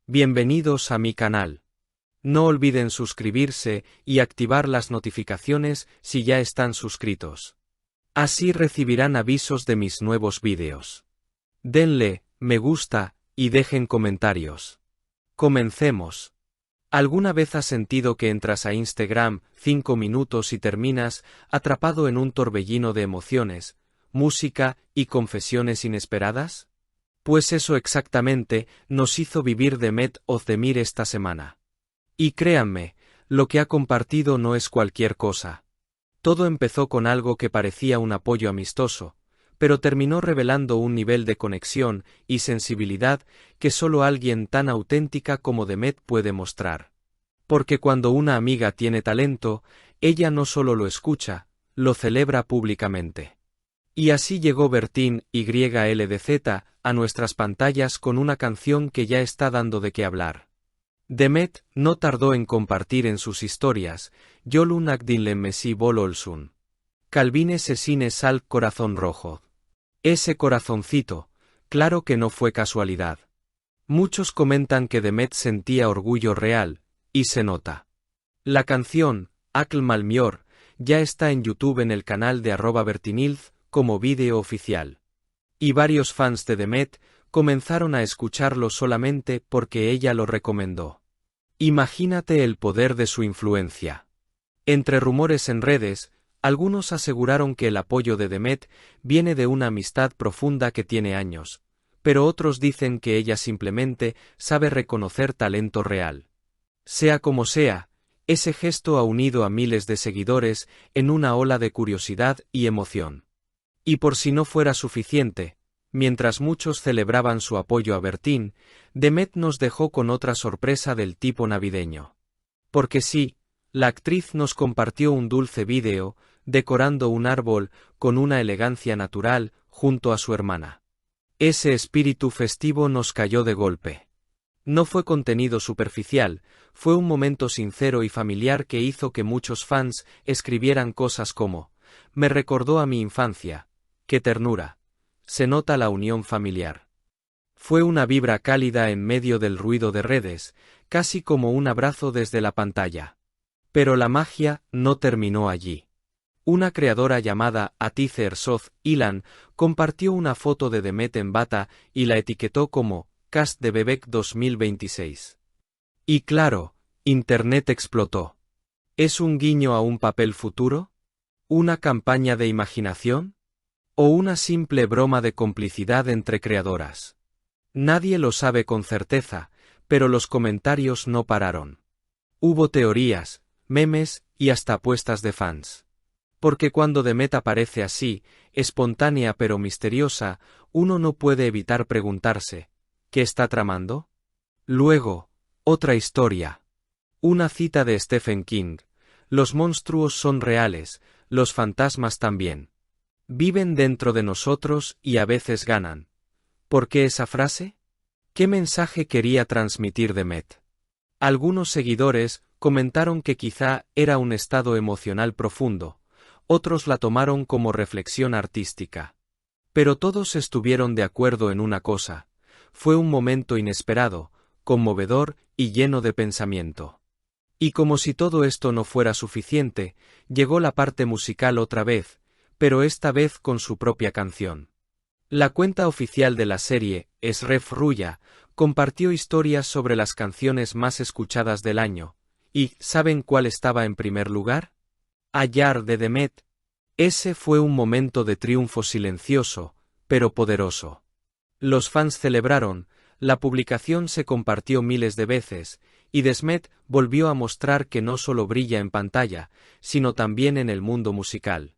Bienvenidos a mi canal. No olviden suscribirse y activar las notificaciones si ya están suscritos. Así recibirán avisos de mis nuevos vídeos. Denle me gusta y dejen comentarios. Comencemos. ¿Alguna vez has sentido que entras a Instagram 5 minutos y terminas atrapado en un torbellino de emociones, música y confesiones inesperadas? Pues eso exactamente nos hizo vivir Demet Özdemir esta semana. Y créanme, lo que ha compartido no es cualquier cosa. Todo empezó con algo que parecía un apoyo amistoso, pero terminó revelando un nivel de conexión y sensibilidad que solo alguien tan auténtica como Demet puede mostrar. Porque cuando una amiga tiene talento, ella no solo lo escucha, lo celebra públicamente. Y así llegó Bertín YLDZ a nuestras pantallas con una canción que ya está dando de qué hablar. Demet no tardó en compartir en sus historias, Yolun Akdinlen Messi Bol Olsun. Calvine Sesine Sal Corazón Rojo. Ese corazoncito, claro que no fue casualidad. Muchos comentan que Demet sentía orgullo real, y se nota. La canción, Akl Malmior, ya está en YouTube en el canal de @Bertinilz como vídeo oficial. Y varios fans de Demet comenzaron a escucharlo solamente porque ella lo recomendó. Imagínate el poder de su influencia. Entre rumores en redes, algunos aseguraron que el apoyo de Demet viene de una amistad profunda que tiene años, pero otros dicen que ella simplemente sabe reconocer talento real. Sea como sea, ese gesto ha unido a miles de seguidores en una ola de curiosidad y emoción. Y por si no fuera suficiente, mientras muchos celebraban su apoyo a Bertín, Demet nos dejó con otra sorpresa del tipo navideño. Porque sí, la actriz nos compartió un dulce vídeo, decorando un árbol con una elegancia natural junto a su hermana. Ese espíritu festivo nos cayó de golpe. No fue contenido superficial, fue un momento sincero y familiar que hizo que muchos fans escribieran cosas como: me recordó a mi infancia. ¡Qué ternura! Se nota la unión familiar. Fue una vibra cálida en medio del ruido de redes, casi como un abrazo desde la pantalla. Pero la magia no terminó allí. Una creadora llamada Atice Ersoz Ilan compartió una foto de Demet en bata y la etiquetó como Cast de Bebek 2026. Y claro, Internet explotó. ¿Es un guiño a un papel futuro? ¿Una campaña de imaginación? ¿O una simple broma de complicidad entre creadoras? Nadie lo sabe con certeza, pero los comentarios no pararon. Hubo teorías, memes y hasta apuestas de fans. Porque cuando Demet aparece así, espontánea pero misteriosa, uno no puede evitar preguntarse, ¿qué está tramando? Luego, otra historia. Una cita de Stephen King: los monstruos son reales, los fantasmas también. Viven dentro de nosotros y a veces ganan. ¿Por qué esa frase? ¿Qué mensaje quería transmitir Demet? Algunos seguidores comentaron que quizá era un estado emocional profundo, otros la tomaron como reflexión artística. Pero todos estuvieron de acuerdo en una cosa: fue un momento inesperado, conmovedor y lleno de pensamiento. Y como si todo esto no fuera suficiente, llegó la parte musical otra vez, pero esta vez con su propia canción. La cuenta oficial de la serie, Esref Ruya, compartió historias sobre las canciones más escuchadas del año. ¿Y saben cuál estaba en primer lugar? Ayar de Demet. Ese fue un momento de triunfo silencioso, pero poderoso. Los fans celebraron, la publicación se compartió miles de veces, y Demet volvió a mostrar que no solo brilla en pantalla, sino también en el mundo musical.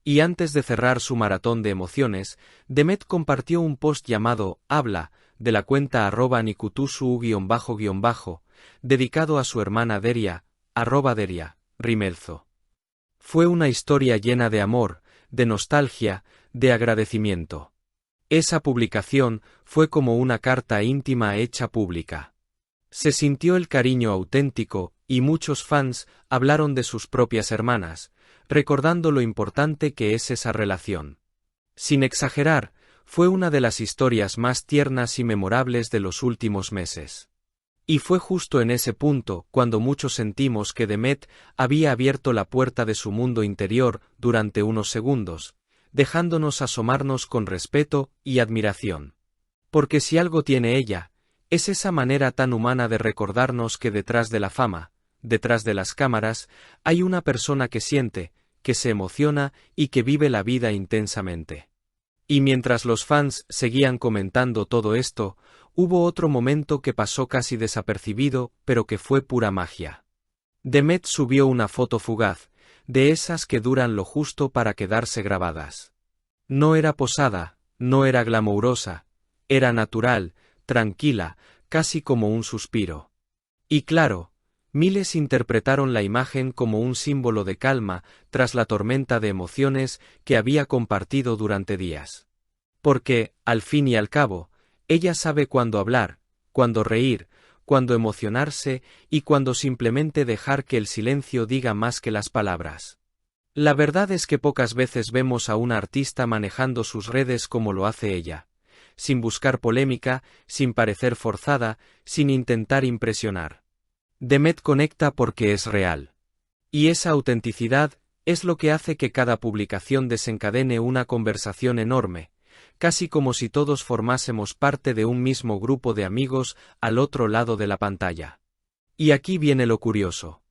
Y antes de cerrar su maratón de emociones, Demet compartió un post llamado Habla, de la cuenta @nikutusu_, dedicado a su hermana Deria, @Deria, Rimelzo. Fue una historia llena de amor, de nostalgia, de agradecimiento. Esa publicación fue como una carta íntima hecha pública. Se sintió el cariño auténtico, y muchos fans hablaron de sus propias hermanas, recordando lo importante que es esa relación. Sin exagerar, fue una de las historias más tiernas y memorables de los últimos meses. Y fue justo en ese punto cuando muchos sentimos que Demet había abierto la puerta de su mundo interior durante unos segundos, dejándonos asomarnos con respeto y admiración. Porque si algo tiene ella, es esa manera tan humana de recordarnos que detrás de la fama, detrás de las cámaras, hay una persona que siente, que se emociona y que vive la vida intensamente. Y mientras los fans seguían comentando todo esto, hubo otro momento que pasó casi desapercibido, pero que fue pura magia. Demet subió una foto fugaz, de esas que duran lo justo para quedarse grabadas. No era posada, no era glamourosa, era natural, tranquila, casi como un suspiro. Y claro, miles interpretaron la imagen como un símbolo de calma tras la tormenta de emociones que había compartido durante días. Porque, al fin y al cabo, ella sabe cuándo hablar, cuándo reír, cuándo emocionarse y cuándo simplemente dejar que el silencio diga más que las palabras. La verdad es que pocas veces vemos a una artista manejando sus redes como lo hace ella, sin buscar polémica, sin parecer forzada, sin intentar impresionar. Demet conecta porque es real. Y esa autenticidad es lo que hace que cada publicación desencadene una conversación enorme, casi como si todos formásemos parte de un mismo grupo de amigos al otro lado de la pantalla. Y aquí viene lo curioso.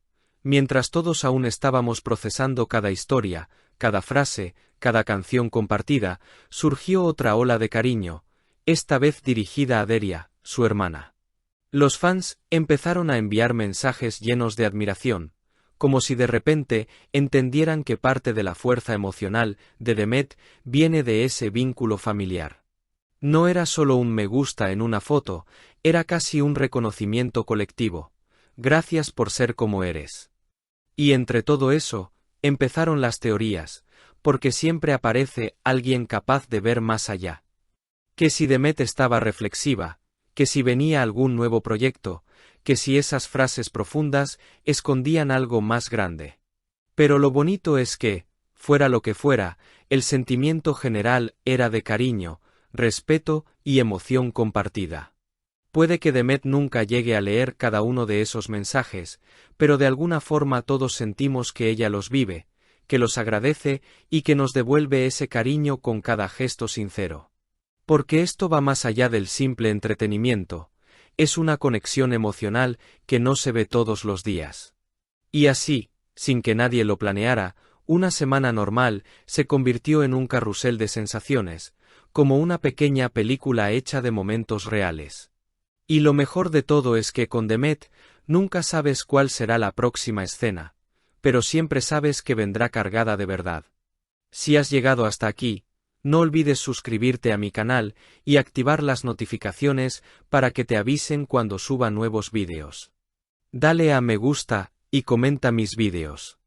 Mientras todos aún estábamos procesando cada historia, cada frase, cada canción compartida, surgió otra ola de cariño, esta vez dirigida a Deria, su hermana. Los fans empezaron a enviar mensajes llenos de admiración, como si de repente entendieran que parte de la fuerza emocional de Demet viene de ese vínculo familiar. No era solo un me gusta en una foto, era casi un reconocimiento colectivo. Gracias por ser como eres. Y entre todo eso, empezaron las teorías, porque siempre aparece alguien capaz de ver más allá. Que si Demet estaba reflexiva, que si venía algún nuevo proyecto, que si esas frases profundas escondían algo más grande. Pero lo bonito es que, fuera lo que fuera, el sentimiento general era de cariño, respeto y emoción compartida. Puede que Demet nunca llegue a leer cada uno de esos mensajes, pero de alguna forma todos sentimos que ella los vive, que los agradece y que nos devuelve ese cariño con cada gesto sincero. Porque esto va más allá del simple entretenimiento, es una conexión emocional que no se ve todos los días. Y así, sin que nadie lo planeara, una semana normal se convirtió en un carrusel de sensaciones, como una pequeña película hecha de momentos reales. Y lo mejor de todo es que con Demet nunca sabes cuál será la próxima escena, pero siempre sabes que vendrá cargada de verdad. Si has llegado hasta aquí, no olvides suscribirte a mi canal y activar las notificaciones para que te avisen cuando suba nuevos vídeos. Dale a me gusta y comenta mis vídeos.